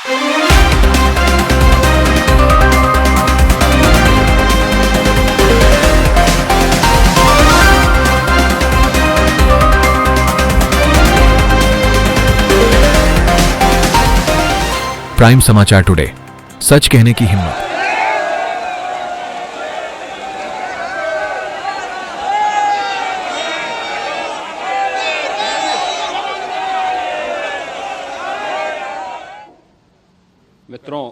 Prime समाचार today, सच कहने की हिम्मत। मित्रों,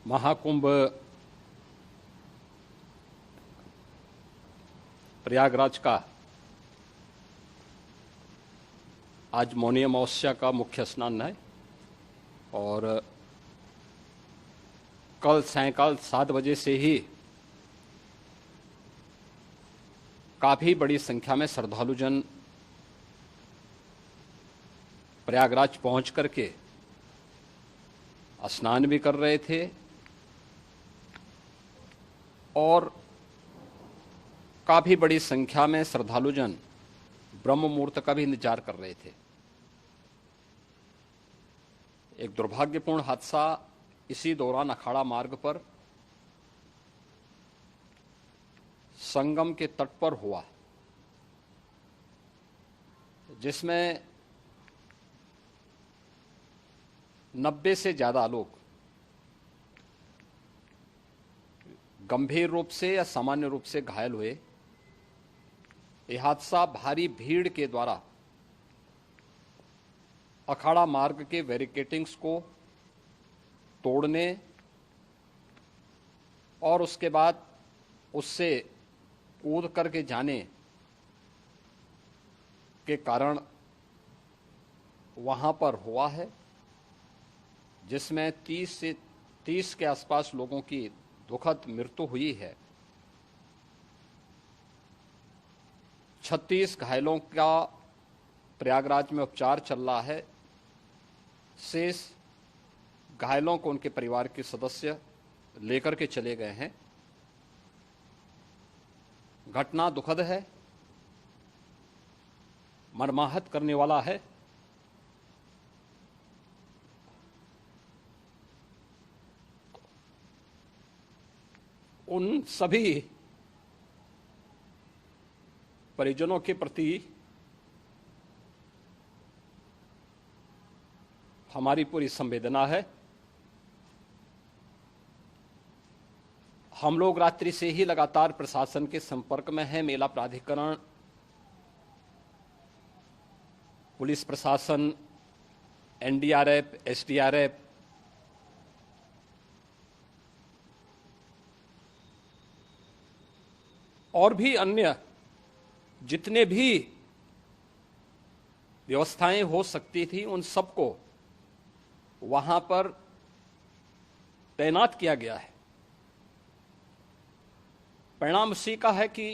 महाकुंभ प्रयागराज का आज मौनी अमावस्या का मुख्य स्नान है और कल सायंकाल 7 बजे से ही काफी बड़ी संख्या में श्रद्धालुजन प्रयागराज पहुंच करके स्नान भी कर रहे थे और काफी बड़ी संख्या में श्रद्धालुजन ब्रह्म मुहूर्त का भी इंतजार कर रहे थे। एक दुर्भाग्यपूर्ण हादसा इसी दौरान अखाड़ा मार्ग पर संगम के तट पर हुआ, जिसमें 90 से ज्यादा लोग गंभीर रूप से या सामान्य रूप से घायल हुए। यह हादसा भारी भीड़ के द्वारा अखाड़ा मार्ग के बैरिकेडिंग्स को तोड़ने और उसके बाद उससे कूद करके जाने के कारण वहां पर हुआ है, जिसमें 30 के आसपास लोगों की दुखद मृत्यु हुई है। 36 घायलों का प्रयागराज में उपचार चल रहा है। शेष घायलों को उनके परिवार के सदस्य लेकर के चले गए हैं। घटना दुखद है, मर्माहत करने वाला है। उन सभी परिजनों के प्रति हमारी पूरी संवेदना है। हम लोग रात्रि से ही लगातार प्रशासन के संपर्क में हैं। मेला प्राधिकरण, पुलिस प्रशासन, एनडीआरएफ, एसडीआरएफ, और भी अन्य जितने भी व्यवस्थाएं हो सकती थी उन सबको वहां पर तैनात किया गया है। परिणाम उसी का है कि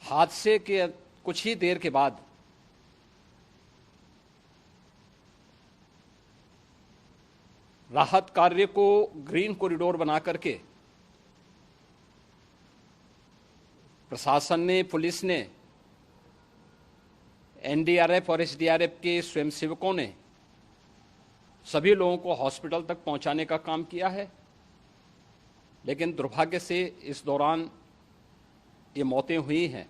हादसे के कुछ ही देर के बाद राहत कार्य को ग्रीन कॉरिडोर बना करके प्रशासन ने, पुलिस ने, एनडीआरएफ और एसडीआरएफ के स्वयंसेवकों ने सभी लोगों को हॉस्पिटल तक पहुंचाने का काम किया है। लेकिन दुर्भाग्य से इस दौरान ये मौतें हुई हैं।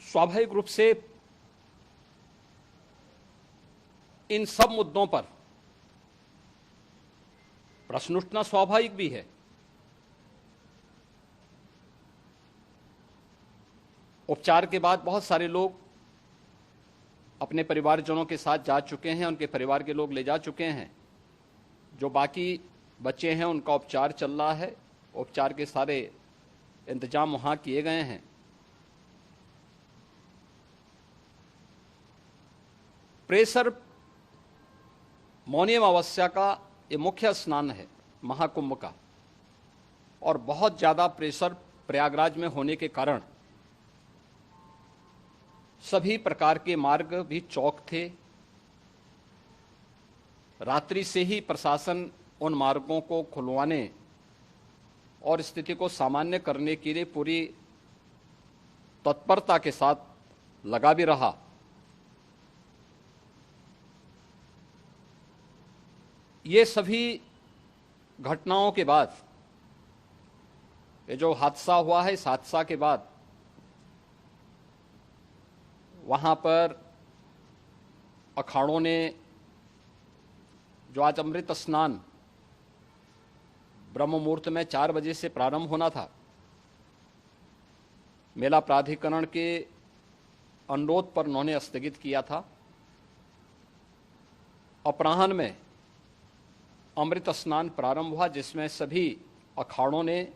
स्वाभाविक रूप से इन सब मुद्दों पर प्रश्न उठना स्वाभाविक भी है। उपचार के बाद बहुत सारे लोग अपने परिवारजनों के साथ जा चुके हैं, उनके परिवार के लोग ले जा चुके हैं। जो बाकी बच्चे हैं उनका उपचार चल रहा है। उपचार के सारे इंतजाम वहां किए गए हैं। प्रेशर मौनी अमावस्या का ये मुख्य स्नान है महाकुंभ का, और बहुत ज्यादा प्रेशर प्रयागराज में होने के कारण सभी प्रकार के मार्ग भी चौक थे। रात्रि से ही प्रशासन उन मार्गों को खुलवाने और स्थिति को सामान्य करने के लिए पूरी तत्परता के साथ लगा भी रहा। ये सभी घटनाओं के बाद, ये जो हादसा हुआ है, इस हादसा के बाद वहां पर अखाड़ों ने जो आज अमृत स्नान ब्रह्म मुहूर्त में 4 बजे से प्रारंभ होना था, मेला प्राधिकरण के अनुरोध पर उन्होंने स्थगित किया था। अपराह्न में अमृत स्नान प्रारंभ हुआ, जिसमें सभी अखाड़ों ने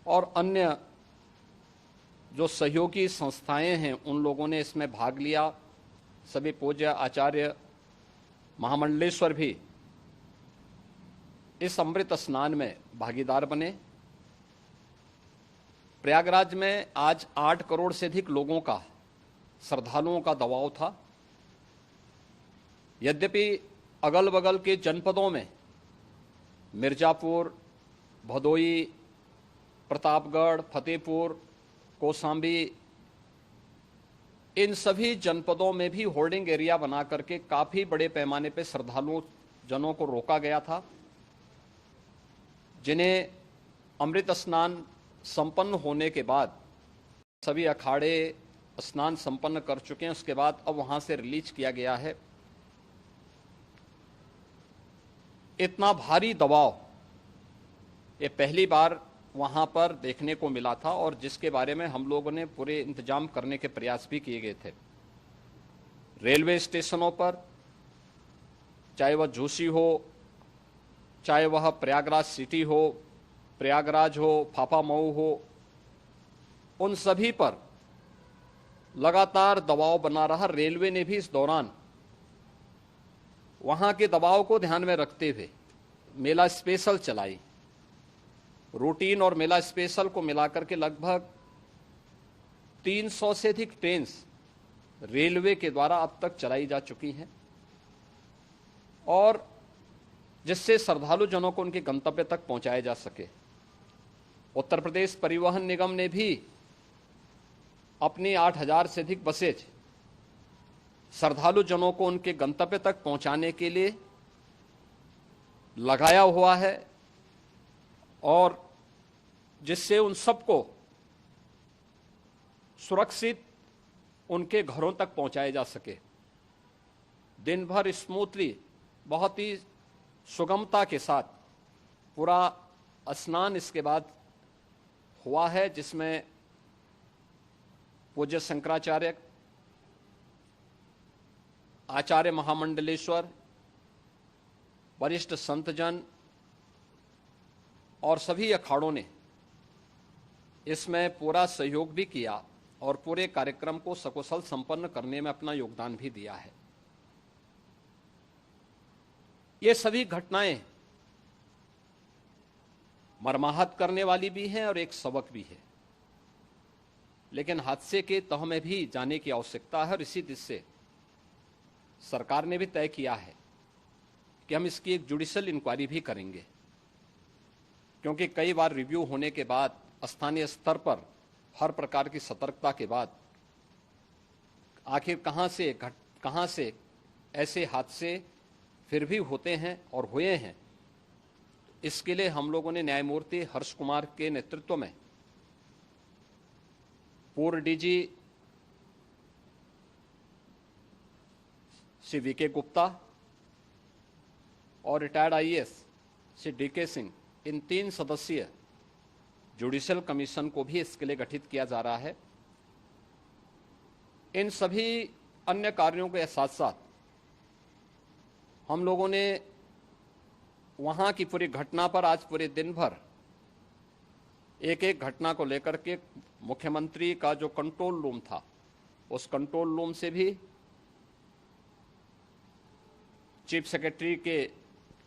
और अन्य जो सहयोगी संस्थाएं हैं उन लोगों ने इसमें भाग लिया। सभी पूज्य आचार्य महामंडलेश्वर भी इस अमृत स्नान में भागीदार बने। प्रयागराज में आज 8 करोड़ से अधिक लोगों का, श्रद्धालुओं का दबाव था। यद्यपि अगल बगल के जनपदों में मिर्जापुर, भदोई, प्रतापगढ़, फतेहपुर, कौशाम्बी, इन सभी जनपदों में भी होर्डिंग एरिया बना करके काफी बड़े पैमाने पर श्रद्धालुओं जनों को रोका गया था, जिन्हें अमृत स्नान संपन्न होने के बाद, सभी अखाड़े स्नान संपन्न कर चुके हैं, उसके बाद अब वहां से रिलीज किया गया है। इतना भारी दबाव ये पहली बार वहां पर देखने को मिला था, और जिसके बारे में हम लोगों ने पूरे इंतजाम करने के प्रयास भी किए गए थे। रेलवे स्टेशनों पर, चाहे वह झूसी हो, चाहे वह प्रयागराज सिटी हो, प्रयागराज हो, फाफामऊ हो, उन सभी पर लगातार दबाव बना रहा। रेलवे ने भी इस दौरान वहां के दबाव को ध्यान में रखते हुए मेला स्पेशल चलाई। रूटीन और मेला स्पेशल को मिलाकर के लगभग 300 से अधिक ट्रेन रेलवे के द्वारा अब तक चलाई जा चुकी हैं, और जिससे श्रद्धालु जनों को उनके गंतव्य तक पहुंचाया जा सके। उत्तर प्रदेश परिवहन निगम ने भी अपनी 8000 से अधिक बसेज श्रद्धालु जनों को उनके गंतव्य तक पहुंचाने के लिए लगाया हुआ है, और जिससे उन सबको सुरक्षित उनके घरों तक पहुंचाया जा सके। दिन भर स्मूथली, बहुत ही सुगमता के साथ पूरा स्नान इसके बाद हुआ है, जिसमें पूज्य शंकराचार्य, आचार्य महामंडलेश्वर, वरिष्ठ संतजन और सभी अखाड़ों ने इसमें पूरा सहयोग भी किया और पूरे कार्यक्रम को सकुशल संपन्न करने में अपना योगदान भी दिया है। ये सभी घटनाएं मर्माहत करने वाली भी हैं और एक सबक भी है, लेकिन हादसे के तह में भी जाने की आवश्यकता है, और इसी दिशा से सरकार ने भी तय किया है कि हम इसकी एक जुडिशियल इंक्वायरी भी करेंगे, क्योंकि कई बार रिव्यू होने के बाद स्थानीय स्तर पर हर प्रकार की सतर्कता के बाद आखिर कहां से ऐसे हादसे फिर भी होते हैं और हुए हैं। इसके लिए हम लोगों ने न्यायमूर्ति हर्ष कुमार के नेतृत्व में पूर्व डीजी श्री वीके गुप्ता और retired IAS Shri DK Singh, इन 3 सदस्यीय जुडिशियल कमीशन को भी इसके लिए गठित किया जा रहा है। इन सभी अन्य कार्यों के साथ साथ हम लोगों ने वहां की पूरी घटना पर आज पूरे दिन भर एक एक घटना को लेकर के मुख्यमंत्री का जो कंट्रोल रूम था, उस कंट्रोल रूम से भी, चीफ सेक्रेटरी के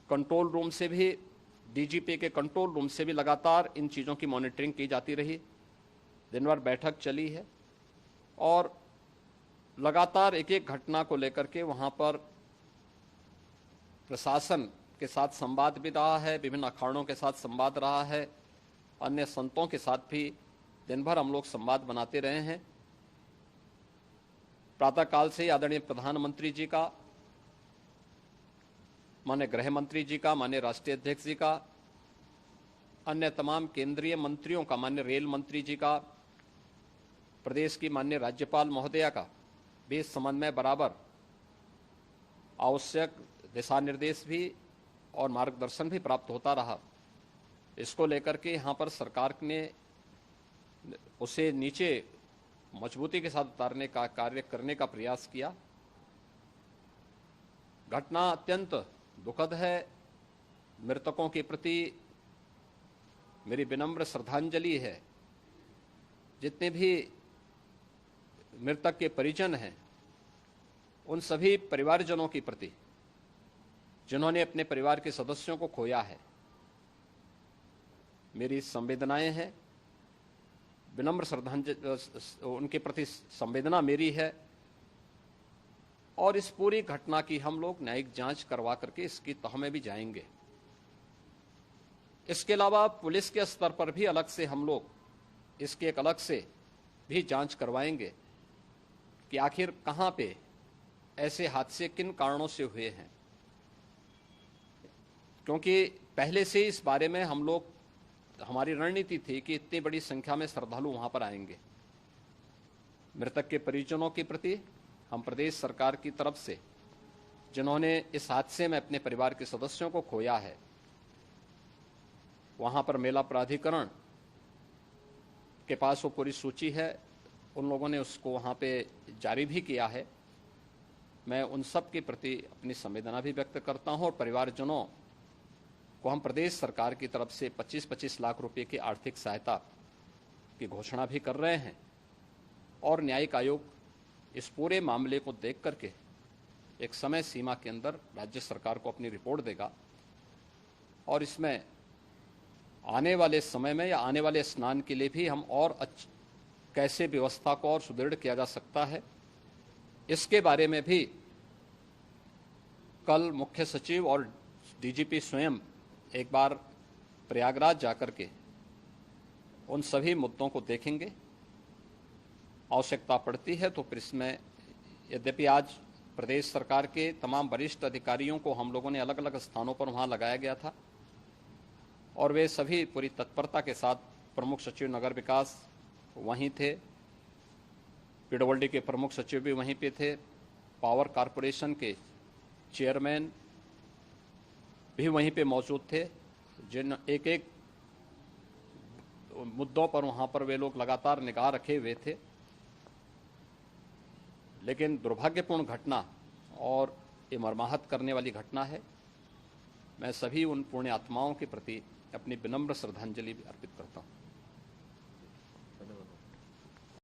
कंट्रोल रूम से भी, डीजीपी के कंट्रोल रूम से भी लगातार इन चीज़ों की मॉनिटरिंग की जाती रही। दिन भर बैठक चली है और लगातार एक एक घटना को लेकर के वहाँ पर प्रशासन के साथ संवाद भी रहा है, विभिन्न अखाड़ों के साथ संवाद रहा है, अन्य संतों के साथ भी दिन भर हम लोग संवाद बनाते रहे हैं। प्रातःकाल से आदरणीय प्रधानमंत्री जी का, माननीय गृह मंत्री जी का, माननीय राष्ट्रीय अध्यक्ष जी का, अन्य तमाम केंद्रीय मंत्रियों का, माननीय रेल मंत्री जी का, प्रदेश की माननीय राज्यपाल महोदया का भी इस संबंध में बराबर आवश्यक दिशा निर्देश भी और मार्गदर्शन भी प्राप्त होता रहा। इसको लेकर के यहाँ पर सरकार ने उसे नीचे मजबूती के साथ उतारने का कार्य करने का प्रयास किया। घटना अत्यंत दुखद है। मृतकों के प्रति मेरी विनम्र श्रद्धांजलि है। जितने भी मृतक के परिजन हैं, उन सभी परिवारजनों के प्रति जिन्होंने अपने परिवार के सदस्यों को खोया है, मेरी संवेदनाएं हैं। विनम्र श्रद्धांजलि उनके प्रति संवेदना मेरी है और इस पूरी घटना की हम लोग न्यायिक जांच करवा करके इसकी तह में भी जाएंगे। इसके अलावा पुलिस के स्तर पर भी अलग से हम लोग इसके एक अलग से भी जांच करवाएंगे कि आखिर कहां पे ऐसे हादसे किन कारणों से हुए हैं, क्योंकि पहले से इस बारे में हम लोग, हमारी रणनीति थी कि इतनी बड़ी संख्या में श्रद्धालु वहां पर आएंगे। मृतक के परिजनों के प्रति हम प्रदेश सरकार की तरफ से, जिन्होंने इस हादसे में अपने परिवार के सदस्यों को खोया है, वहां पर मेला प्राधिकरण के पास वो पूरी सूची है, उन लोगों ने उसको वहां पे जारी भी किया है। मैं उन सब के प्रति अपनी संवेदना भी व्यक्त करता हूं और परिवारजनों को हम प्रदेश सरकार की तरफ से 25-25 लाख रुपए की आर्थिक सहायता की घोषणा भी कर रहे हैं और न्यायिक आयोग इस पूरे मामले को देख करके एक समय सीमा के अंदर राज्य सरकार को अपनी रिपोर्ट देगा और इसमें आने वाले समय में या आने वाले स्नान के लिए भी हम और कैसे व्यवस्था को और सुदृढ़ किया जा सकता है, इसके बारे में भी कल मुख्य सचिव और डीजीपी स्वयं एक बार प्रयागराज जाकर के उन सभी मुद्दों को देखेंगे। आवश्यकता पड़ती है तो फिर इसमें, यद्यपि आज प्रदेश सरकार के तमाम वरिष्ठ अधिकारियों को हम लोगों ने अलग अलग स्थानों पर वहां लगाया गया था और वे सभी पूरी तत्परता के साथ, प्रमुख सचिव नगर विकास वहीं थे, पीडब्ल्यूडी के प्रमुख सचिव भी वहीं पे थे, पावर कारपोरेशन के चेयरमैन भी वहीं पे मौजूद थे, जिन एक एक मुद्दों पर वहां पर वे लोग लगातार निगाह रखे हुए थे। लेकिन दुर्भाग्यपूर्ण घटना और ये मर्माहत करने वाली घटना है। मैं सभी उन पुण्य आत्माओं के प्रति अपनी विनम्र श्रद्धांजलि अर्पित करता हूँ।